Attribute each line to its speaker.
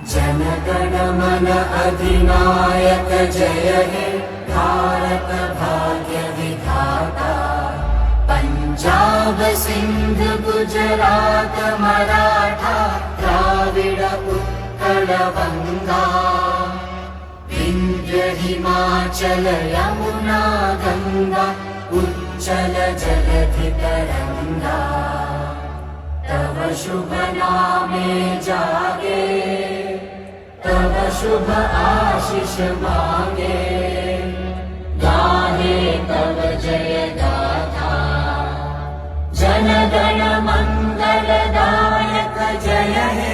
Speaker 1: जनगण मन अधिनायक जय हे भारत भाग्य विधाता। पंजाब सिंध गुजरात मराठा द्राविड उत्कल बंगा। विंध्य हिमाचल यमुना गंगा उच्चल जलधि तरंगा। तव शुभ नामे जागे तव शुभ आशीष मांगे। गाहे तव जय गाथा जन गण मंगलदायक जय हे